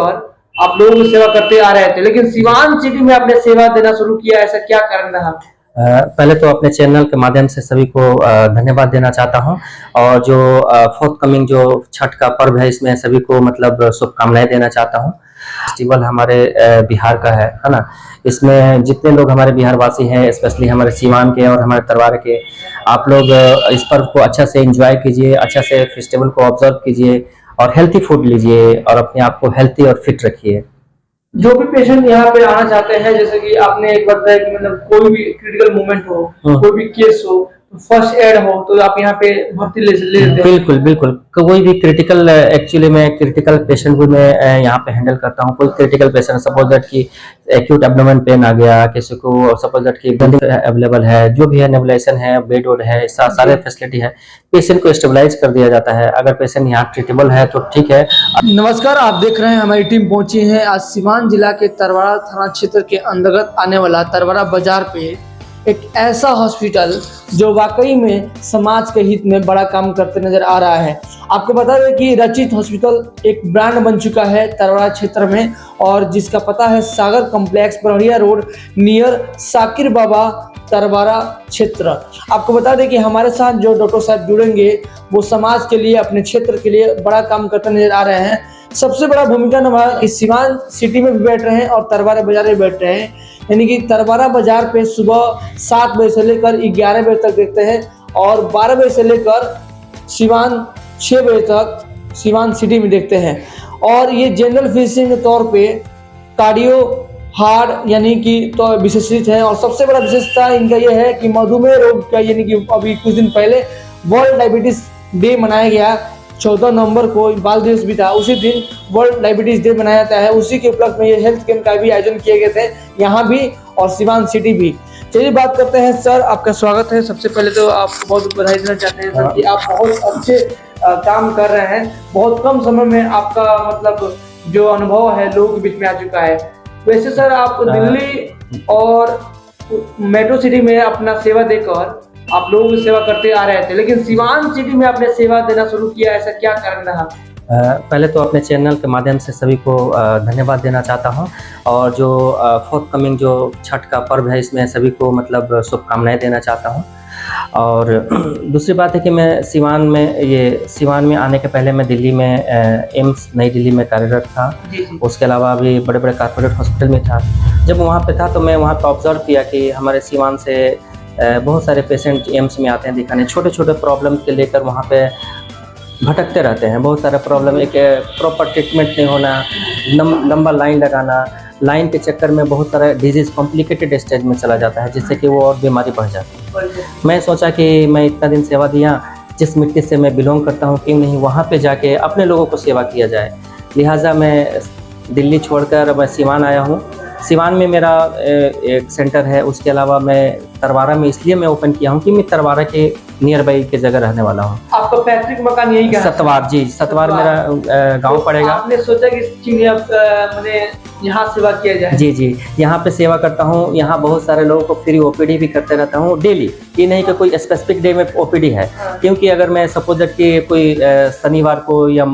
देकर आप लोगों को सेवा करते आ रहे थे, लेकिन सिवान सिटी में आपने सेवा देना शुरू किया, ऐसा क्या कारण रहा? पहले तो अपने चैनल के माध्यम से सभी को धन्यवाद देना चाहता हूं, और जो फोर्थ कमिंग जो छठ का पर्व है इसमें सभी को मतलब शुभकामनाएं देना चाहता हूं। फेस्टिवल हमारे बिहार का है ना। इसमें जितने लोग हमारे बिहार वासी हैं, स्पेशली हमारे सीवान के और हमारे तरवार के, आप लोग इस पर्व को अच्छा से एंजॉय कीजिए, अच्छा से फेस्टिवल को ऑब्जर्व कीजिए और हेल्थी फूड लीजिए और अपने आप को हेल्थी और फिट रखिए। जो भी पेशेंट यहाँ पे आना चाहते हैं, जैसे कि आपने एक बार बताया कि मतलब कोई भी क्रिटिकल मोमेंट हो, कोई भी केस हो, फर्स्ट एड हो, तो आप यहाँ पे भर्ती ले लेते हैं? बिल्कुल बिल्कुल, कोई भी क्रिटिकल, एक्चुअली मैं क्रिटिकल पेशेंट भी मैं यहाँ पे हैंडल करता हूँ। कोई क्रिटिकल पेशेंट, सपोज दैट कि एक्यूट एब्डोमेन पेन आ गया किसी को, सपोज दैट कि ब्लीडिंग अवेलेबल है, जो भी है, नेबुलाइजेशन है, बेड वोड है, सारे फैसिलिटी है, पेशेंट को स्टेबलाइज कर दिया जाता है। अगर पेशेंट यहाँ ट्रीटेबल है तो ठीक है। नमस्कार, आप देख रहे हैं हमारी टीम पहुंची है आज सीवान जिला के तरवारा थाना क्षेत्र के अंतर्गत आने वाला तरवारा बाजार पे एक ऐसा हॉस्पिटल जो वाकई में समाज के हित में बड़ा काम करते नजर आ रहा है। आपको बता दें कि रचित हॉस्पिटल एक ब्रांड बन चुका है तरवारा क्षेत्र में, और जिसका पता है सागर कॉम्प्लेक्स, बरौनिया रोड, नियर साकिर बाबा, तरवारा क्षेत्र। आपको बता दें कि हमारे साथ जो डॉक्टर साहब जुड़ेंगे वो समाज के लिए, अपने क्षेत्र के लिए बड़ा काम करते नजर आ रहे हैं। सबसे बड़ा भूमिका निभा इस सीवान सिटी में भी बैठ रहे हैं और तरवारा बाजार में बैठ रहे हैं, यानी कि तरवारा बाजार पे सुबह 7 बजे से लेकर 11 बजे तक देखते हैं और 12 बजे से लेकर सीवान 6 बजे तक सीवान सिटी में देखते हैं। और ये जनरल फिजिशियन के तौर पे कार्डियो, हार्ट यानी कि तो विशेषित है। और सबसे बड़ा विशेषता इनका ये है कि मधुमेह रोग का, यानी कि अभी कुछ दिन पहले वर्ल्ड डायबिटीज डे मनाया गया, 14 नवंबर को बाल दिवस भी था, उसी दिन वर्ल्ड डायबिटीज डे मनाया जाता है। उसी के उपलक्ष्य में ये हेल्थ कैंप का भी आयोजन किए गए थे यहाँ भी और सीवान सिटी भी। चलिए बात करते हैं। सर, आपका स्वागत है। सबसे पहले तो आपको बहुत बधाई देना चाहते हैं सर कि आप बहुत अच्छे काम कर रहे हैं। बहुत कम समय में आपका मतलब जो अनुभव है लोगों के बीच में आ चुका है। वैसे सर, आप दिल्ली और मेट्रो सिटी में अपना सेवा देकर आप लोगों की सेवा करते आ रहे थे, लेकिन सीवान सिटी में आपने सेवा देना शुरू किया, ऐसा क्या कारण रहा? पहले तो अपने चैनल के माध्यम से सभी को धन्यवाद देना चाहता हूं, और जो फोर्थ कमिंग जो छठ का पर्व है इसमें सभी को मतलब शुभकामनाएं देना चाहता हूं। और दूसरी बात है कि मैं सीवान में आने के पहले मैं दिल्ली में एम्स नई दिल्ली में कार्यरत था। उसके अलावा भी बड़े बड़े कॉर्पोरेट हॉस्पिटल में था। जब वहाँ पे था तो मैं वहाँ पर ऑब्जर्व किया कि हमारे सीवान से बहुत सारे पेशेंट एम्स में आते हैं दिखाने, छोटे छोटे प्रॉब्लम के लेकर वहाँ पे भटकते रहते हैं। बहुत सारा प्रॉब्लम, एक प्रॉपर ट्रीटमेंट नहीं होना, लंबा लाइन लगाना, लाइन के चक्कर में बहुत सारा डिजीज़ कॉम्प्लिकेटेड स्टेज में चला जाता है, जिससे कि वो और बीमारी बढ़ जाती है। मैं सोचा कि मैं इतना दिन सेवा दिया, जिस मिट्टी से मैं बिलोंग करता हूँ, क्यों नहीं वहाँ पे जाके अपने लोगों को सेवा किया जाए। लिहाजा मैं दिल्ली छोड़कर मैं सीवान आया हूँ। सीवान में मेरा एक सेंटर है। उसके अलावा मैं तरवारा में इसलिए मैं ओपन किया हूँ कि मैं तरवारा के नियर बाई के जगह रहने वाला हूँ। आपका पैतृक मकान यही है? सतवार, जी सतवार मेरा गांव पड़ेगा। आपने सोचा कि मैंने यहाँ सेवा किया जाए? जी जी, यहाँ पे सेवा करता हूँ। यहाँ बहुत सारे लोगों को फ्री ओपीडी भी करते रहता हूँ डेली। ये नहीं कि कोई स्पेसिफिक डे में ओपीडी है, क्योंकि अगर मैं सपोज दैट कि कोई शनिवार को या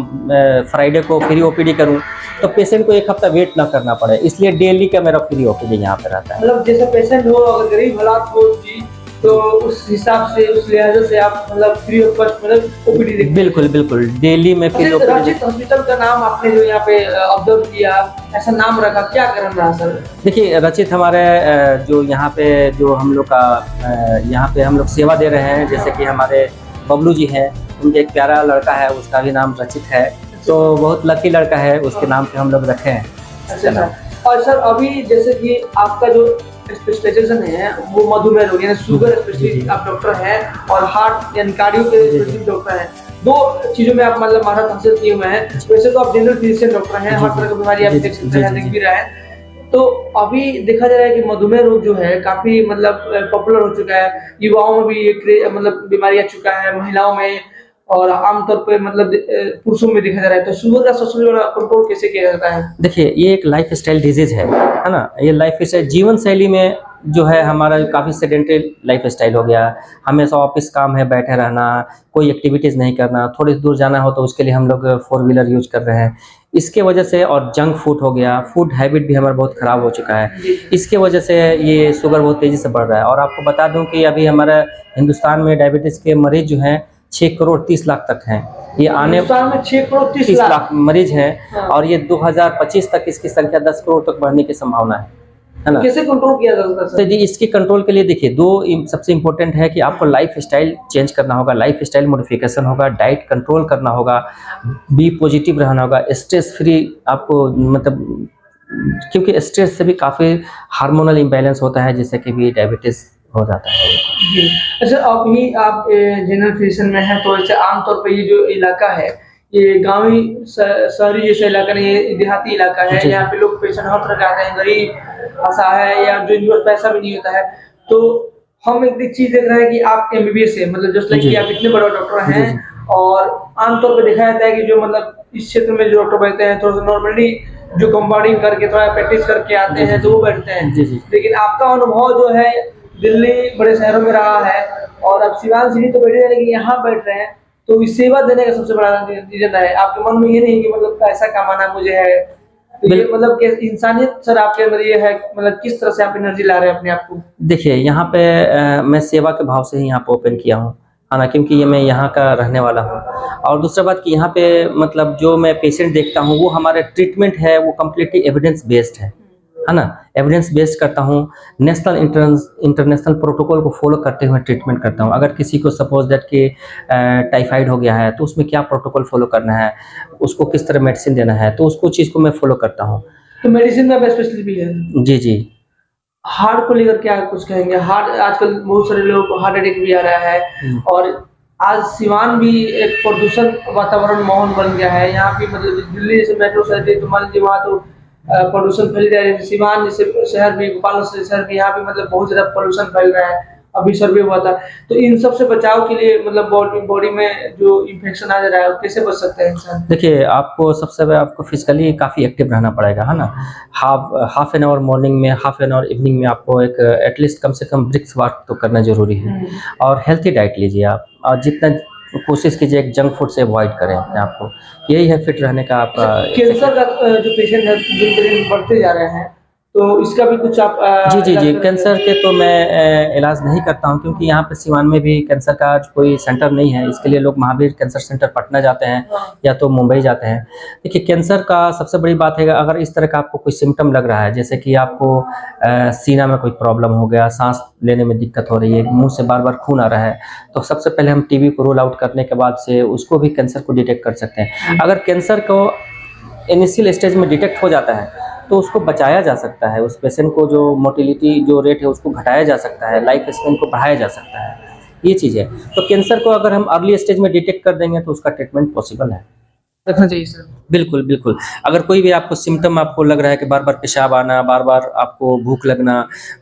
फ्राइडे को फ्री ओपीडी करूँ तो पेशेंट को एक हफ्ता वेट ना करना पड़े, इसलिए डेली का मेरा फ्री ओपीडी यहाँ पे रहता है। मतलब जैसे पेशेंट हो, अगर गरीब हालात हो जी, तो उस हिसाब से, उस लिहाज से आप मतलब फ्री ऑफ कॉस्ट मतलब ओपीडी देखते हैं? बिल्कुल बिल्कुल, डेली में फ्री ओपीडी। रचित हॉस्पिटल का नाम आपने जो यहाँ पे ऑब्जर्व किया, ऐसा नाम रखा, क्या कारण रहा सर? देखिए, रचित हमारे जो यहाँ पे जो हम लोग का यहाँ पे हम लोग सेवा दे रहे हैं, जैसे कि हमारे बबलू जी हैं, उनके एक प्यारा लड़का है, उसका भी नाम रचित है, तो बहुत लकी लड़का है, उसके नाम पे हम लोग रखे हैं। अच्छा। और सर, अभी जैसे कि आपका जो स्पेशलाइजेशन है वो मधुमेह रोग यानी शुगर स्पेशलिस्ट आप डॉक्टर हैं, और हार्ट यानी कार्डियो के स्पेशलिस्ट डॉक्टर हैं। 2 चीजों में आप मतलब महारत हासिल किए हुए हैं। वैसे तो आप जनरल फिजिशियन डॉक्टर हैं, हर तरह की बीमारी आप देख सकते हैं, देख भी रहे हैं। तो अभी देखा जा रहा है कि मधुमेह रोग जो है काफी मतलब पॉपुलर हो चुका है। युवाओं में भी ये मतलब बीमारी आ चुका है, महिलाओं में, और आमतौर पे मतलब पुरुषों में देखा जा रहा है। तो शुगर का सबसे बड़ा कंट्रोल कैसे किया जाता है? देखिए, ये एक लाइफ स्टाइल डिजीज है ना। ये लाइफ स्टाइल, जीवन शैली में जो है हमारा काफ़ी सेडेंटरी लाइफ स्टाइल हो गया। हमेशा ऑफिस काम है, बैठे रहना, कोई एक्टिविटीज़ नहीं करना। थोड़ी दूर जाना हो तो उसके लिए हम लोग 4 व्हीलर यूज कर रहे हैं। इसके वजह से, और जंक फूड हो गया, फूड हैबिट भी हमारा बहुत ख़राब हो चुका है, इसके वजह से ये शुगर बहुत तेज़ी से बढ़ रहा है। और आपको बता दूं कि अभी हमारा हिंदुस्तान में डायबिटीज़ के मरीज़ जो हैं 6 करोड़ 30 लाख तक हैं। ये आने हिंदुस्तान में 6 करोड़ 30 30 लाख लाख मरीज़ हैं, हाँ। और ये 2025 तक इसकी संख्या 10 करोड़ तक बढ़ने की संभावना है ना? कैसे कंट्रोल किया जा सकता है तो सर? जी, इसके कंट्रोल के लिए देखिए सबसे इम्पोर्टेंट है कि आपको लाइफ स्टाइल चेंज करना होगा, लाइफ स्टाइल मॉडिफिकेशन होगा, डाइट कंट्रोल करना होगा, बी पॉजिटिव रहना होगा, स्ट्रेस फ्री आपको मतलब, क्योंकि स्ट्रेस से भी काफ़ी हार्मोनल इम्बैलेंस होता है, जिससे कि भी डायबिटीज़ हो जाता है। जी। अच्छा, अभी आप जनरल फिजिशियन में हैं, तो ऐसे आमतौर पे ये जो इलाका है, ये गाँवी शहरी जैसा इलाका नहीं है, देहाती इलाका है। जी। यहाँ पे लोग पेशेंट हर तरह के आते हैं, गरीब, असहाय या जो जिनके पास पैसा भी नहीं होता है। तो हम एक चीज़ देख रहे हैं कि आप एमबीबीएस है, मतलब जस्ट लाइक जी। कि आप इतने बड़े डॉक्टर जी, हैं, और आमतौर पे देखा जाता है कि जो मतलब इस क्षेत्र में जो डॉक्टर बैठते हैं, थोड़ा-सा नॉर्मली जो कंपाउंडिंग करके थोड़ा प्रैक्टिस करके आते हैं, तो वो बैठते हैं। जी, जी। लेकिन आपका अनुभव जो है दिल्ली बड़े शहरों में रहा है, और अब सिवान सिटी तो बैठे हैं, लेकिन यहाँ बैठ रहे हैं, तो इस सेवा देने का सबसे बड़ा रीज़न है। आपके मन में ये नहीं है कि मतलब पैसा कमाना मुझे है, तो ये मतलब कि इंसानियत सर आपके अंदर ये है, मतलब किस तरह से आप एनर्जी ला रहे हैं अपने आप को? देखिए, यहाँ पे मैं सेवा के भाव से ही यहाँ पे ओपन किया हूँ, है ना? क्योंकि ये मैं यहाँ का रहने वाला हूँ। और दूसरा बात कि यहाँ पे मतलब जो मैं पेशेंट देखता हूँ, वो हमारा ट्रीटमेंट है, वो कम्प्लीटली एविडेंस बेस्ड है ना? एविडेंस बेस्ड करता हूँ, नेशनल इंटरनेशनल प्रोटोकॉल को फॉलो करते हुए ट्रीटमेंट करता हूँ। अगर किसी को सपोज़ दैट कि टाइफाइड हो गया है, तो उसमें क्या प्रोटोकॉल फॉलो करना है, उसको किस तरह मेडिसिन देना है, तो उसको चीज़ को मैं फॉलो करता हूँ। तो मेडिसिन में आप स्पेशलिस्ट भी है। जी, जी। हार्ट को लेकर क्या कुछ कहेंगे? हार्ट आजकल बहुत सारे लोगों को हार्ट अटैक भी आ रहा है, और आज सिवान भी एक प्रदूषण वातावरण माहौल बन गया है। यहाँ भी मतलब दिल्ली जैसे मेट्रो शहर है, तो मान लीजिए वहाँ तो प्रदूषण फैल रहा है। सिवान जैसे शहर भी, गोपाल शहर भी, यहाँ भी मतलब बहुत ज़्यादा प्रदूषण फैल रहा है। अभी सर्वे हुआ था, तो इन सब से बचाव के लिए मतलब बॉडी में जो इन्फेक्शन आ जा रहा है, वो कैसे बच सकता है इंसान? देखिए, आपको सबसे पहले आपको फिज़िकली काफ़ी एक्टिव रहना पड़ेगा, है ना? हाफ एन आवर मॉर्निंग में, हाफ एन आवर इवनिंग में आपको एक एटलीस्ट कम से कम ब्रिस्क वॉक तो करना ज़रूरी है। और हेल्थी डाइट लीजिए आप, और जितना कोशिश कीजिए कि जंक फूड से अवॉइड करें अपने आप को। यही है फिट रहने का आपका। कैंसर का जो पेशेंट है दिन पे दिन बढ़ते जा रहे हैं, तो इसका भी कुछ आप जी, जी, इलाज जी। करेंगे? कैंसर के तो मैं इलाज नहीं करता हूँ, क्योंकि यहाँ पे सिवान में भी कैंसर का कोई सेंटर नहीं है। इसके लिए लोग महावीर कैंसर सेंटर पटना जाते हैं, या तो मुंबई जाते हैं। देखिए, कैंसर का सबसे बड़ी बात है, अगर इस तरह का आपको कोई सिम्पटम लग रहा है, जैसे कि आपको सीना में कोई प्रॉब्लम हो गया, सांस लेने में दिक्कत हो रही है, मुंह से बार बार खून आ रहा है, तो सबसे पहले हम टीबी को रूल आउट करने के बाद से उसको भी कैंसर को डिटेक्ट कर सकते हैं। अगर कैंसर को इनिशियल स्टेज में डिटेक्ट हो जाता है, तो उसको बचाया जा सकता है। उस पेशेंट को जो मोटिलिटी जो रेट है, उसको घटाया जा सकता है, लाइफ स्पैन को बढ़ाया जा सकता है। ये चीज़ है। तो कैंसर को अगर हम अर्ली स्टेज में डिटेक्ट कर देंगे, तो उसका ट्रीटमेंट पॉसिबल है। रखना चाहिए सर। बिल्कुल, बिल्कुल। अगर कोई भी आपको सिम्पटम आपको लग रहा है कि बार-बार पेशाब आना, बार-बार आपको भूख लगना,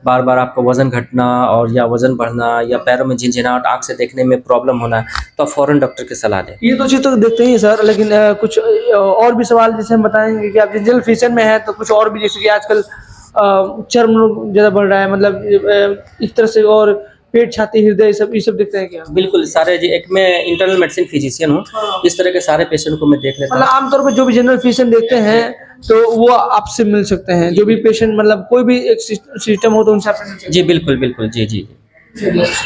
बार-बार आपका वज़न घटना, और या वज़न बढ़ना, या पैरों में झिनझिनाहट, आँख से देखने में प्रॉब्लम होना, तो आप फ़ौरन डॉक्टर की सलाह लें। ये तो चीज़ तो देखते ही हैं सर, लेकिन कुछ और भी सवाल जैसे हम बताएँगे कि आप जनरल फिजिशियन में हैं, तो कुछ और भी, जैसे कि आजकल चर्म रोग ज़्यादा बढ़ रहा है, मतलब इस तरह से, और पेट, छाती, हृदय, ये सब देखते हैं क्या? बिल्कुल, सारे जी, एक मैं इंटरनल मेडिसिन फिजिशियन हूँ, इस तरह के सारे पेशेंट को मैं देख लेता मतलब हूँ। आमतौर पे जो भी जनरल फिजिशियन देखते हैं, तो वो आपसे मिल सकते हैं। जो भी पेशेंट, मतलब कोई भी एक सिस्टम हो, तो उनसे आपसे मिल सकते हैं। जी, बिल्कुल, बिल्कुल। जी, जी।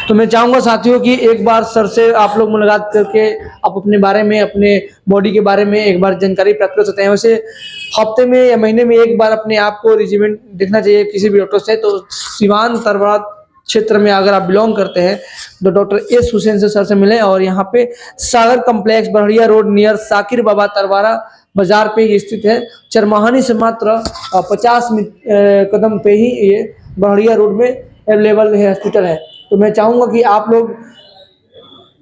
तो मैं चाहूँगा साथियों कि एक बार सर से आप लोग मुलाकात करके आप अपने बारे में, अपने बॉडी के बारे में एक बार जानकारी प्राप्त कर सकते हैं। वैसे हफ्ते में या महीने में एक बार अपने आप को रिजिमेंट देखना चाहिए किसी भी डॉक्टर से। तो सिवान तरवाड़ा क्षेत्र में अगर आप बिलोंग करते हैं, तो डॉक्टर एस हुसैन से सर से मिलें। और यहाँ पे Sagar complex, Barharia road, near Sakir Baba Tarwara Bazar पे ये स्थित है। चरमाहानी से मात्र 50 कदम पे ही ये बड़हरिया रोड में अवेलेबल है, हॉस्पिटल है। तो मैं चाहूँगा कि आप लोग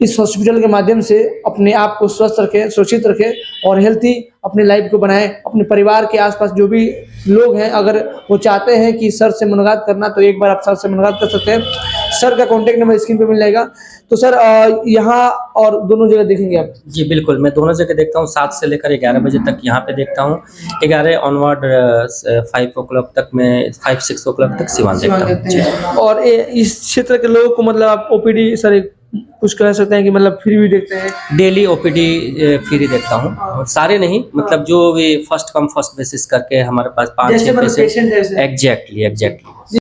इस हॉस्पिटल के माध्यम से अपने आप को स्वस्थ रखें, सुरक्षित रखें, और हेल्थी अपनी लाइफ को बनाएं। अपने परिवार के आसपास जो भी लोग हैं, अगर वो चाहते हैं कि सर से मुलाकात करना, तो एक बार आप सर से मुलाकात कर सकते हैं। सर का कॉन्टैक्ट नंबर स्क्रीन पे मिल जाएगा। तो सर यहाँ और दोनों जगह देखेंगे आप? जी, बिल्कुल, मैं दोनों जगह देखता हूँ। 7 से लेकर 11 बजे तक यहाँ पे देखता हूँ। 11 ऑनवर्ड 5 ओ क्लॉक तक मैं 5-6 ओ क्लॉक तक सिवान देखता हूँ। जी। और इस क्षेत्र के लोगों को मतलब आप ओपीडी सर कुछ कह सकते हैं कि मतलब फ्री भी देखते हैं? डेली ओपीडी फ्री देखता हूँ, सारे नहीं, मतलब जो भी फर्स्ट कम फर्स्ट बेसिस करके हमारे पास 5-6 जैसे मतलब पेशेंट। पेशेंट है एग्जैक्टली।